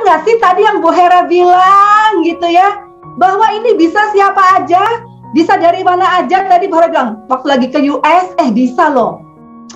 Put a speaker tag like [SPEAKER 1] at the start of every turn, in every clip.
[SPEAKER 1] nggak sih tadi yang Bu Hera bilang gitu ya, bahwa ini bisa siapa aja, bisa dari mana aja. Tadi Bu Hera bilang, waktu lagi ke US, bisa loh.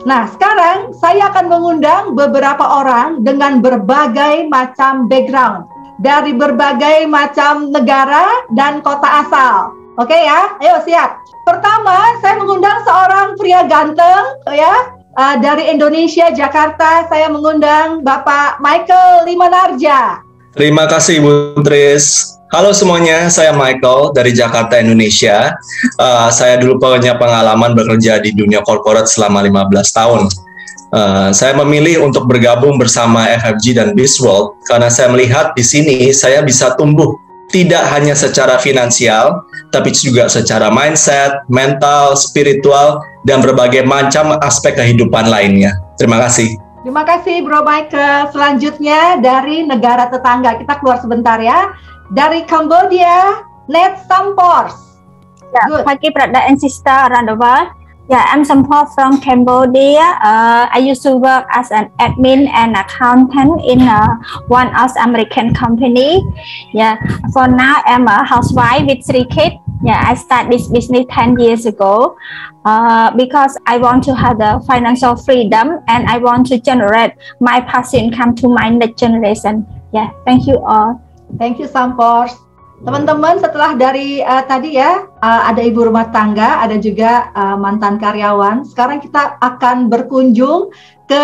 [SPEAKER 1] Nah, sekarang saya akan mengundang beberapa orang dengan berbagai macam background, dari berbagai macam negara dan kota asal. Oke ya, ayo siap. Pertama, saya mengundang seorang pria ganteng ya, dari Indonesia, Jakarta. Saya mengundang Bapak Michael Limanarja.
[SPEAKER 2] Terima kasih Bu Tris. Halo semuanya, saya Michael dari Jakarta, Indonesia. Saya dulu punya pengalaman bekerja di dunia korporat selama 15 tahun. Saya memilih untuk bergabung bersama FFG dan BizWorld karena saya melihat di sini saya bisa tumbuh tidak hanya secara finansial, tapi juga secara mindset, mental, spiritual, dan berbagai macam aspek kehidupan lainnya. Terima kasih.
[SPEAKER 1] Terima kasih Bro Michael. Selanjutnya dari negara tetangga, kita keluar sebentar ya. Dari Cambodia, Net Sampors.
[SPEAKER 3] Yeah, pagi brother and sister around the world. Yeah, I'm Sampor from Cambodia. I used to work as an admin and accountant in one of American company. Yeah, for now I'm a housewife with 3 kids. Yeah, I started this business 10 years ago because I want to have the financial freedom and I want to generate my passive income to my next generation. Yeah, thank you all.
[SPEAKER 1] Thank you Sampors. Teman-teman, setelah dari tadi ya, ada ibu rumah tangga, ada juga mantan karyawan. Sekarang kita akan berkunjung ke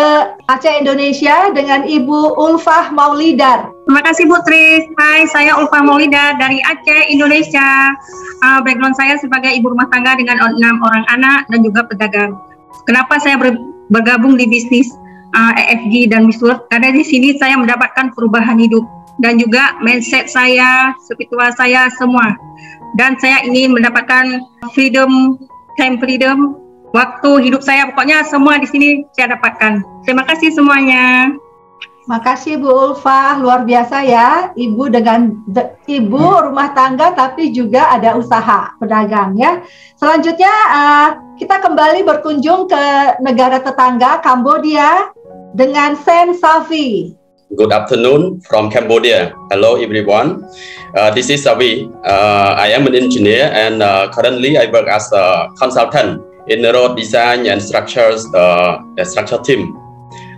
[SPEAKER 1] Aceh, Indonesia dengan Ibu Ulfah Maulidar.
[SPEAKER 4] Terima kasih Bu Tris. Hai, saya Ulfah Maulidar dari Aceh, Indonesia. Background saya sebagai ibu rumah tangga dengan 6 orang anak dan juga pedagang. Kenapa saya bergabung di bisnis EFG dan BizWorld? Karena di sini saya mendapatkan perubahan hidup dan juga mindset saya, spiritual saya semua. Dan saya ingin mendapatkan freedom, time freedom, waktu hidup saya, pokoknya semua di sini saya dapatkan. Terima kasih semuanya.
[SPEAKER 1] Makasih Bu Ulfah, luar biasa ya, ibu ibu rumah tangga tapi juga ada usaha pedagang ya. Selanjutnya kita kembali berkunjung ke negara tetangga Kambodia dengan Sen Savi.
[SPEAKER 5] Good afternoon from Cambodia. Hello everyone. This is Savi. I am an engineer and currently I work as a consultant in the road design and structure team.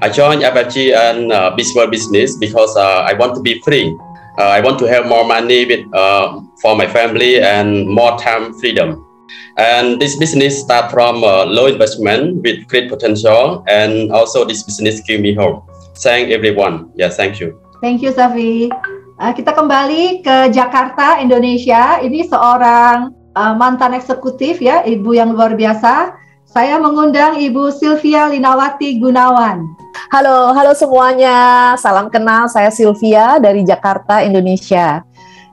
[SPEAKER 5] I joined FFG and BizWorld business because I want to be free. I want to have more money for my family and more time freedom. And this business start from low investment with great potential, and also this business give me hope. Thank everyone. Yeah, thank you.
[SPEAKER 1] Thank you, Safi. Kita kembali ke Jakarta, Indonesia. Ini seorang mantan eksekutif ya, ibu yang luar biasa. Saya mengundang Ibu Sylvia Linawati Gunawan.
[SPEAKER 6] Halo semuanya. Salam kenal, saya Sylvia dari Jakarta, Indonesia.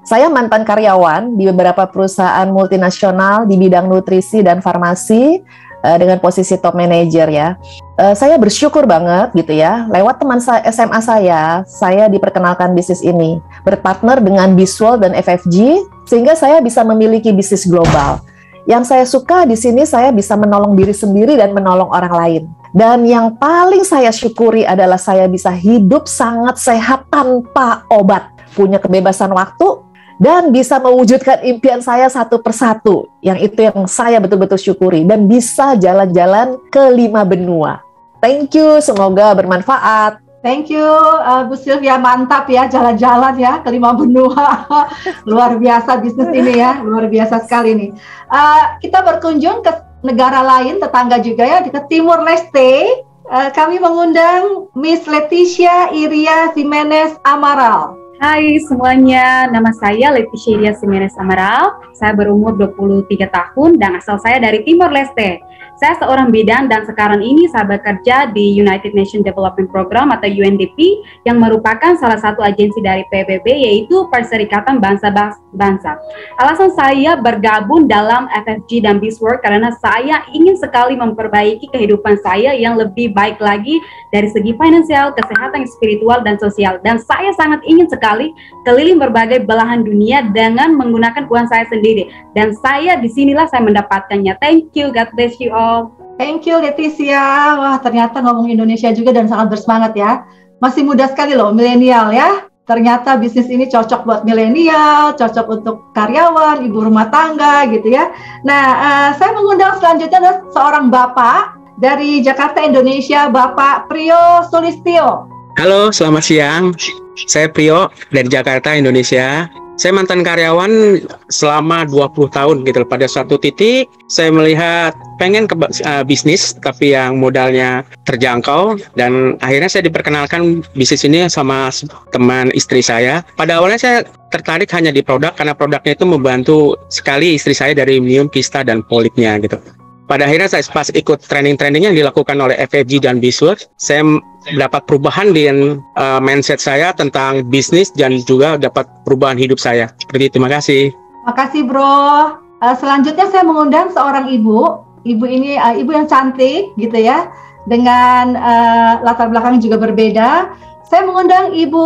[SPEAKER 6] Saya mantan karyawan di beberapa perusahaan multinasional di bidang nutrisi dan farmasi dengan posisi top manager ya. Saya bersyukur banget gitu ya, lewat teman SMA saya diperkenalkan bisnis ini, berpartner dengan BizWorld dan FFG, sehingga saya bisa memiliki bisnis global. Yang saya suka di sini saya bisa menolong diri sendiri dan menolong orang lain. Dan yang paling saya syukuri adalah saya bisa hidup sangat sehat tanpa obat, punya kebebasan waktu, dan bisa mewujudkan impian saya satu persatu. Yang itu yang saya betul-betul syukuri. Dan bisa jalan-jalan ke 5 benua. Thank you, semoga bermanfaat.
[SPEAKER 1] Thank you, Bu Sylvia, mantap ya jalan-jalan ya ke 5 benua. Luar biasa bisnis ini ya, luar biasa sekali nih. Kita berkunjung ke negara lain, tetangga juga ya, di Timur Leste. Kami mengundang Miss Leticia Iria Jimenez Amaral.
[SPEAKER 7] Hai semuanya, nama saya Leticia Iria Jimenez Amaral. Saya berumur 23 tahun dan asal saya dari Timor Leste. Saya seorang bidan dan sekarang ini saya bekerja di United Nations Development Program atau UNDP yang merupakan salah satu agensi dari PBB, yaitu Perserikatan Bangsa-Bangsa. Alasan saya bergabung dalam FFG dan BizWorld karena saya ingin sekali memperbaiki kehidupan saya yang lebih baik lagi dari segi finansial, kesehatan, spiritual, dan sosial. Dan saya sangat ingin sekali keliling berbagai belahan dunia dengan menggunakan uang saya sendiri. Dan saya disinilah saya mendapatkannya. Thank you, God bless you all.
[SPEAKER 1] Thank you Leticia. Wah, ternyata ngomong Indonesia juga dan sangat bersemangat ya. Masih muda sekali loh, milenial ya. ternyata bisnis ini cocok buat milenial, cocok untuk karyawan, ibu rumah tangga gitu ya. Nah, saya mengundang selanjutnya adalah seorang bapak dari Jakarta, Indonesia, Bapak Priyo Sulistyo.
[SPEAKER 8] Halo, selamat siang. Saya Priyo dari Jakarta, Indonesia. Saya mantan karyawan selama 20 tahun gitu. Pada suatu titik saya melihat pengen ke bisnis tapi yang modalnya terjangkau, dan akhirnya saya diperkenalkan bisnis ini sama teman istri saya. Pada awalnya saya tertarik hanya di produk karena produknya itu membantu sekali istri saya dari minum kista dan polipnya gitu. Pada akhirnya saya pas ikut training-training yang dilakukan oleh FFG dan BizWorks, saya dapat perubahan di mindset saya tentang bisnis dan juga dapat perubahan hidup saya. Seperti itu, terima kasih.
[SPEAKER 1] Makasih bro. Selanjutnya saya mengundang seorang ibu. Ibu ini ibu yang cantik gitu ya, dengan latar belakang juga berbeda. Saya mengundang Ibu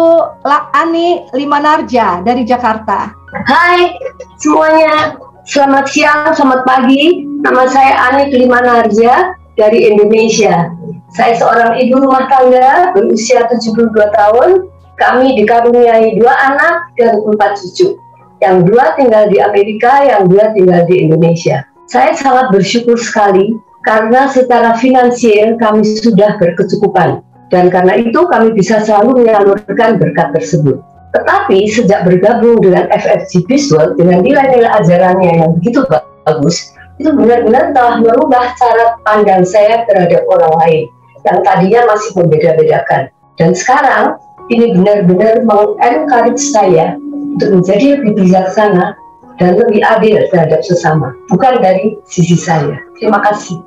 [SPEAKER 1] Ani Limanarja dari Jakarta.
[SPEAKER 9] Hai semuanya, selamat siang, selamat pagi. Nama saya Ani Limanarja dari Indonesia. Saya seorang ibu rumah tangga berusia 72 tahun. Kami dikaruniai 2 anak dan 4 cucu. Yang 2 tinggal di Amerika, yang 2 tinggal di Indonesia. Saya sangat bersyukur sekali karena secara finansial kami sudah berkecukupan. Dan karena itu kami bisa selalu menyalurkan berkat tersebut. Tetapi sejak bergabung dengan FFG BizWorks dengan nilai-nilai ajarannya yang begitu bagus, itu benar-benar telah merubah cara pandang saya terhadap orang lain yang tadinya masih membeda-bedakan. Dan sekarang ini benar-benar mengencourage saya untuk menjadi lebih bijaksana dan lebih adil terhadap sesama, bukan dari sisi saya. Terima kasih.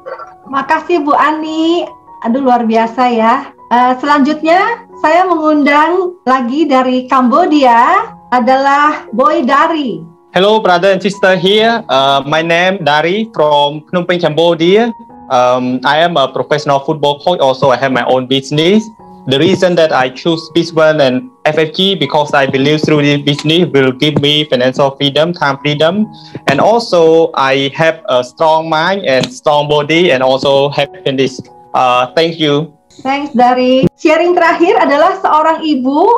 [SPEAKER 1] Makasih Bu Ani. Aduh, luar biasa ya. Selanjutnya saya mengundang lagi dari Kambodia adalah Boy Dari.
[SPEAKER 10] Hello, brother and sister here. My name Dari from Phnom Penh, Cambodia. I am a professional football coach. Also, I have my own business. The reason that I choose BizWorks and FFG because I believe through this business will give me financial freedom, time freedom, and also I have a strong mind and strong body, and also happiness. Thank you.
[SPEAKER 1] Thanks Dari. Sharing terakhir adalah seorang ibu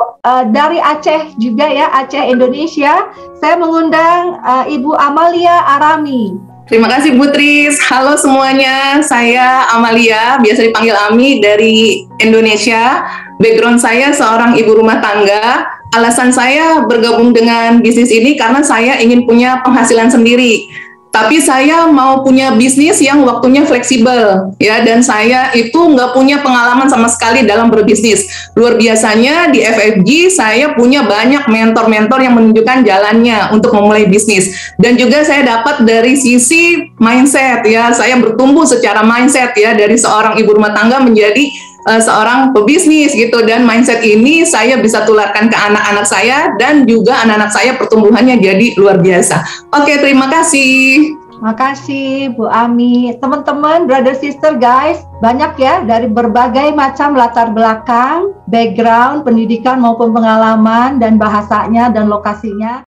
[SPEAKER 1] dari Aceh juga ya, Aceh Indonesia. Saya mengundang Ibu Amalia Arami.
[SPEAKER 11] Terima kasih Bu Tris. Halo semuanya, saya Amalia, biasa dipanggil Ami dari Indonesia. Background saya seorang ibu rumah tangga. Alasan saya bergabung dengan bisnis ini karena saya ingin punya penghasilan sendiri. Tapi saya mau punya bisnis yang waktunya fleksibel, ya. Dan saya itu nggak punya pengalaman sama sekali dalam berbisnis. Luar biasanya di FFG saya punya banyak mentor-mentor yang menunjukkan jalannya untuk memulai bisnis. Dan juga saya dapat dari sisi mindset, ya. Saya bertumbuh secara mindset, ya, dari seorang ibu rumah tangga menjadi seorang pebisnis gitu, dan mindset ini saya bisa tularkan ke anak-anak saya, dan juga anak-anak saya pertumbuhannya jadi luar biasa. Oke, terima kasih.
[SPEAKER 1] Makasih Bu Ami. Teman-teman, brother sister guys, banyak ya dari berbagai macam latar belakang, background, pendidikan maupun pengalaman dan bahasanya dan lokasinya.